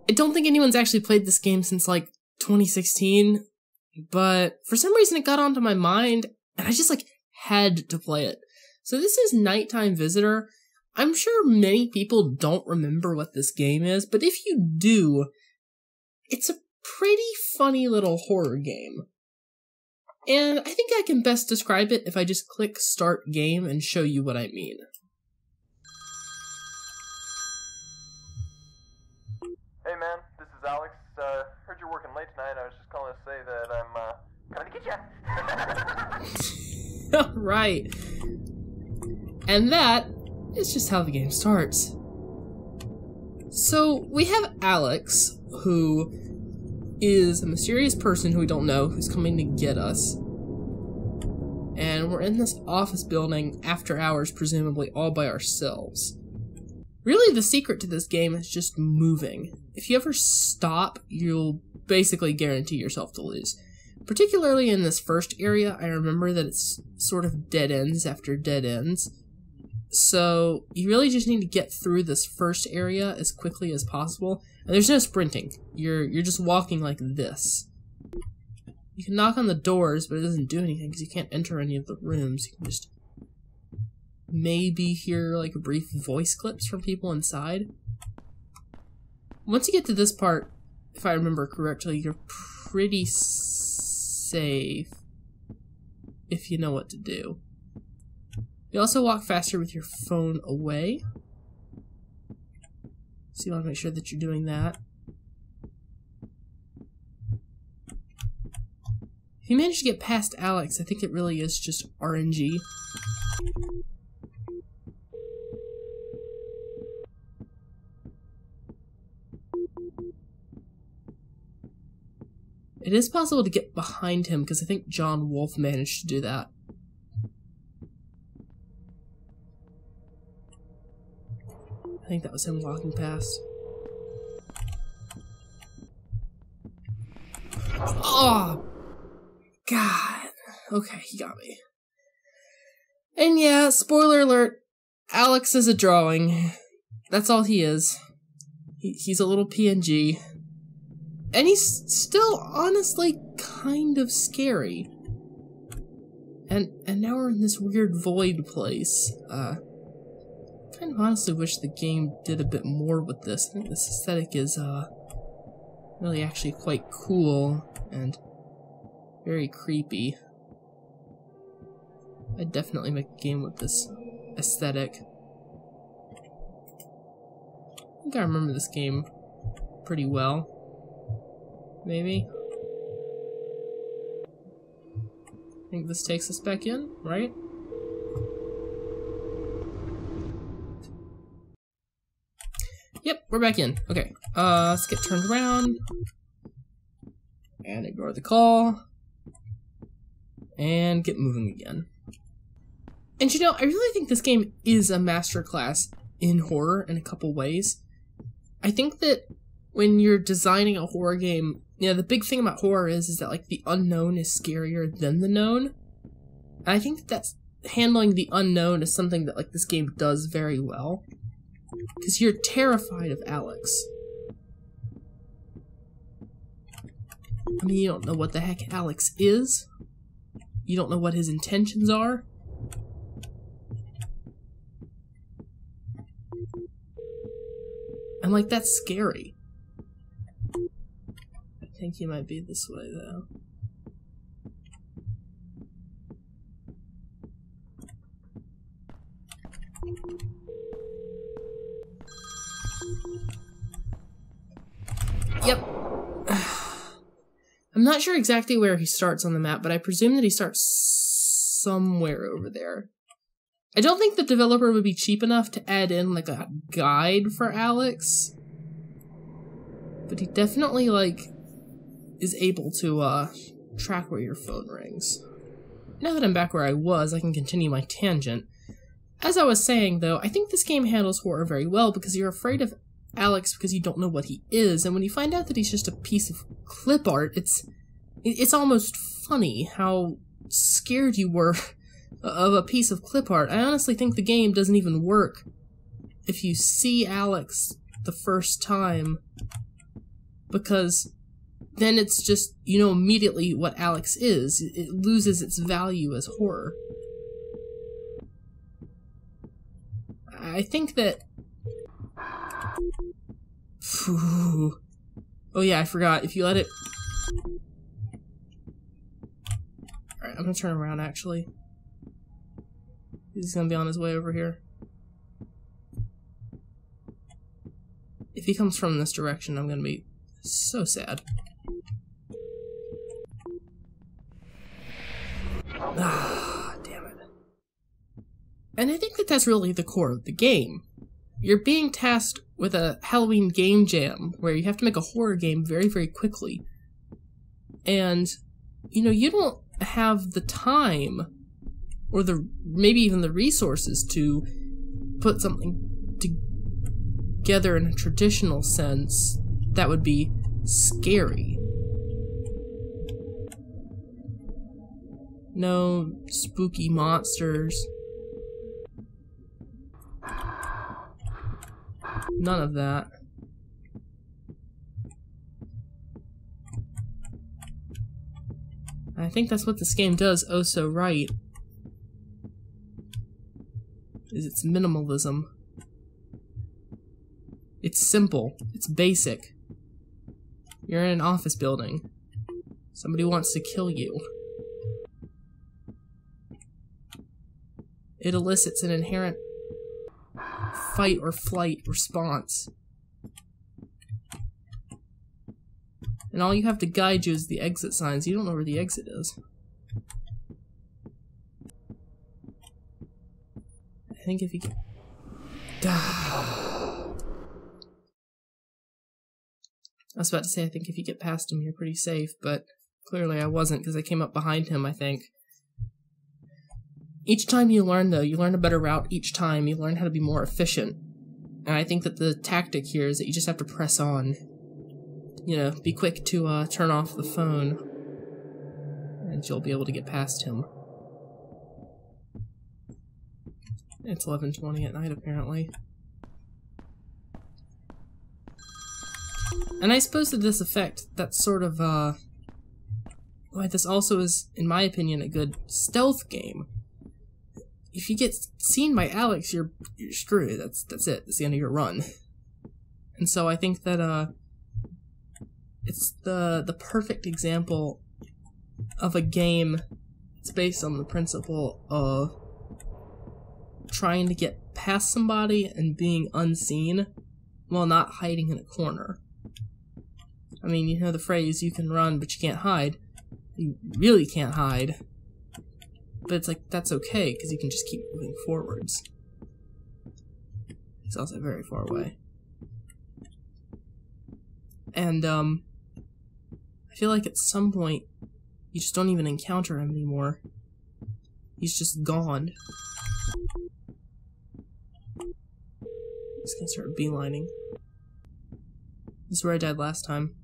I don't think anyone's actually played this game since like 2016, but for some reason it got onto my mind and I just like had to play it. So this is Nighttime Visitor. I'm sure many people don't remember what this game is, but if you do, it's a pretty funny little horror game. And I think I can best describe it if I just click Start Game and show you what I mean. Hey man, this is Alex. Heard you're working late tonight. I was just calling to say that I'm, coming to get ya! Right. And that is just how the game starts. So, we have Alex, who is a mysterious person who we don't know, who's coming to get us. And we're in this office building after hours, presumably all by ourselves. Really, the secret to this game is just moving. If you ever stop, you'll basically guarantee yourself to lose. Particularly in this first area, I remember that it's sort of dead ends after dead ends. So, you really just need to get through this first area as quickly as possible. And there's no sprinting. You're just walking like this. You can knock on the doors, but it doesn't do anything because you can't enter any of the rooms. You can just maybe hear like brief voice clips from people inside. Once you get to this part, if I remember correctly, you're pretty safe if you know what to do. You also walk faster with your phone away. So you want to make sure that you're doing that. If you manage to get past Alex, I think it really is just RNG. It is possible to get behind him, because I think John Wolfe managed to do that. I think that was him walking past. Oh! God. Okay, he got me. And yeah, spoiler alert, Alex is a drawing. That's all he is. He's a little PNG. And he's still, honestly, kind of scary. And now we're in this weird void place. I kind of honestly wish the game did a bit more with this. I think this aesthetic is, really actually quite cool and very creepy. I'd definitely make a game with this aesthetic. I think I remember this game pretty well. Maybe. I think this takes us back in, right? Yep, we're back in. Okay, let's get turned around. And ignore the call. And get moving again. And you know, I really think this game is a masterclass in horror in a couple ways. I think that when you're designing a horror game, you know, the big thing about horror is that, like, the unknown is scarier than the known. And I think that's handling the unknown is something that, like, this game does very well. Because you're terrified of Alex. I mean, you don't know what the heck Alex is. You don't know what his intentions are. And, like, that's scary. I think he might be this way, though. Yep. I'm not sure exactly where he starts on the map, but I presume that he starts somewhere over there. I don't think the developer would be cheap enough to add in, like, a guide for Alex. But he definitely, like, is able to, track where your phone rings. Now that I'm back where I was, I can continue my tangent. As I was saying, though, I think this game handles horror very well because you're afraid of Alex because you don't know what he is, and when you find out that he's just a piece of clip art, it's almost funny how scared you were of a piece of clip art. I honestly think the game doesn't even work if you see Alex the first time because then it's just, you know, immediately what Alex is. It loses its value as horror. I think that... Phew. Oh yeah, I forgot. If you let it... Alright, I'm gonna turn around, actually. He's gonna be on his way over here. If he comes from this direction, I'm gonna be so sad. Ah, damn it. And I think that that's really the core of the game. You're being tasked with a Halloween game jam, where you have to make a horror game very, very quickly. And, you know, you don't have the time, or maybe even the resources to put something together in a traditional sense that would be scary. No spooky monsters. None of that. I think that's what this game does oh so right. Is its minimalism. It's simple. It's basic. You're in an office building. Somebody wants to kill you. It elicits an inherent fight or flight response. And all you have to guide you is the exit signs. You don't know where the exit is. I think if you get... I was about to say, I think if you get past him, you're pretty safe, but clearly I wasn't, because I came up behind him, I think. Each time you learn, though, you learn a better route each time. You learn how to be more efficient. And I think that the tactic here is that you just have to press on. You know, be quick to turn off the phone, and you'll be able to get past him. It's 11:20 at night, apparently. And I suppose to this effect, that's sort of, why this also is, in my opinion, a good stealth game. If you get seen by Alex, you're screwed. That's it. That's the end of your run. And so I think that, it's the perfect example of a game that's based on the principle of trying to get past somebody and being unseen while not hiding in a corner. I mean, you know the phrase, you can run, but you can't hide. You really can't hide. But it's like, that's okay, because you can just keep moving forwards. It's also very far away. And, I feel like at some point, you just don't even encounter him anymore. He's just gone. Just gonna start beelining. This is where I died last time.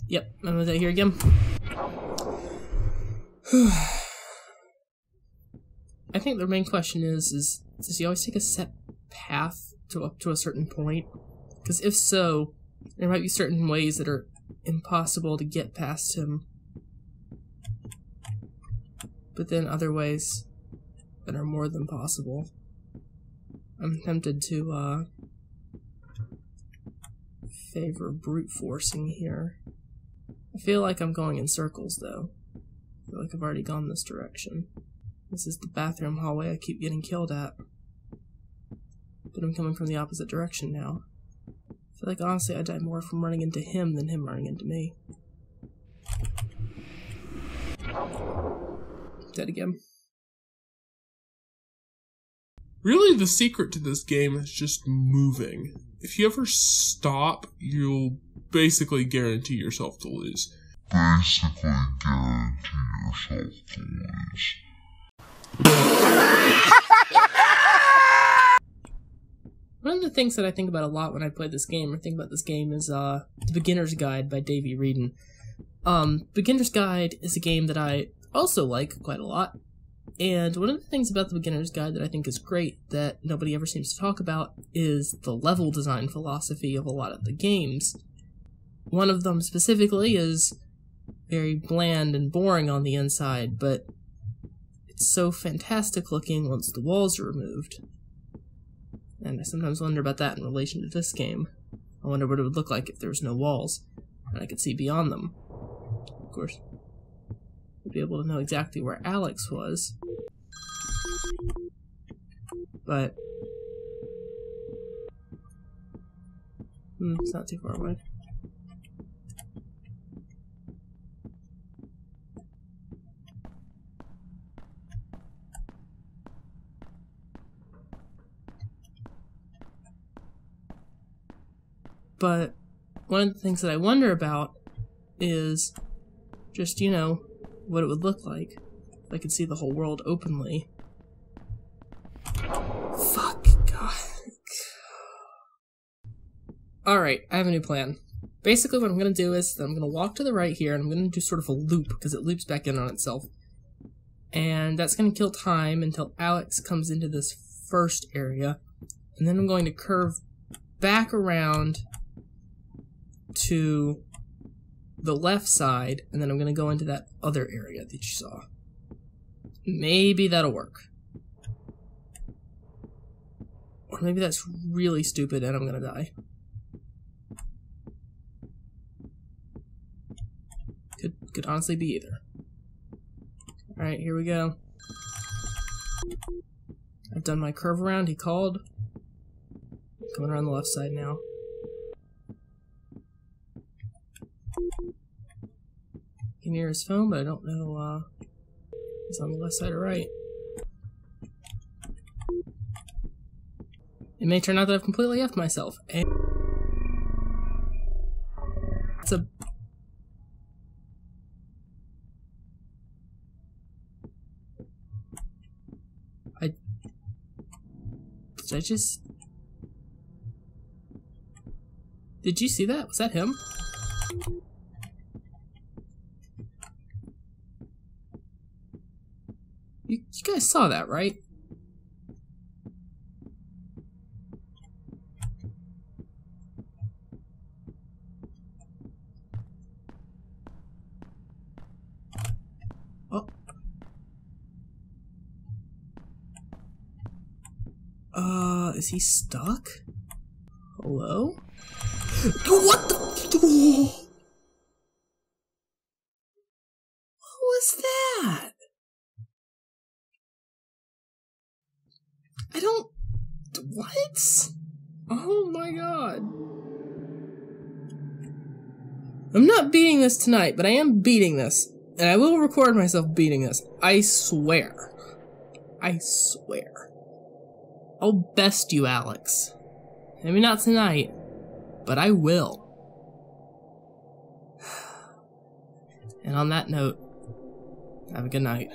Yep, I'm gonna die here again. I think the main question is does he always take a set path up to a certain point? Because if so, there might be certain ways that are impossible to get past him. But then other ways that are more than possible. I'm tempted to, favor brute forcing here. I feel like I'm going in circles, though. I feel like I've already gone this direction. This is the bathroom hallway I keep getting killed at. But I'm coming from the opposite direction now. I feel like, honestly, I die more from running into him than him running into me. Dead again. Really, the secret to this game is just moving. If you ever stop, you'll basically guarantee yourself to lose. One of the things that I think about a lot when I play this game, or think about this game, is The Beginner's Guide by Davey Wreden. Beginner's Guide is a game that I also like quite a lot. And one of the things about the Beginner's Guide that I think is great that nobody ever seems to talk about is the level design philosophy of a lot of the games. one of them specifically is very bland and boring on the inside, but it's so fantastic looking once the walls are removed. And I sometimes wonder about that in relation to this game. I wonder what it would look like if there was no walls, and I could see beyond them. Of course, I'd be able to know exactly where Alex was. But it's not too far away. But one of the things that I wonder about is just, you know, what it would look like if I could see the whole world openly. Fuck, God. Alright, I have a new plan. Basically what I'm going to do is I'm going to walk to the right here, and I'm going to do sort of a loop, because it loops back in on itself. And that's going to kill time until Alex comes into this first area. And then I'm going to curve back around to the left side, and then I'm going to go into that other area that you saw. Maybe that'll work. Or maybe that's really stupid and I'm going to die. Could honestly be either. Alright, here we go. I've done my curve around, he called. Coming around the left side now. I can hear his phone, but I don't know if he's on the left side or right. It may turn out that I've completely effed myself. And it's a... Did I just... Did you see that? Was that him? You guys saw that, right? Oh. Is he stuck? Hello? What the? What was that? I don't... What? Oh my god. I'm not beating this tonight, but I am beating this. And I will record myself beating this. I swear. I swear. I'll best you, Alex. Maybe not tonight, but I will. And on that note, have a good night.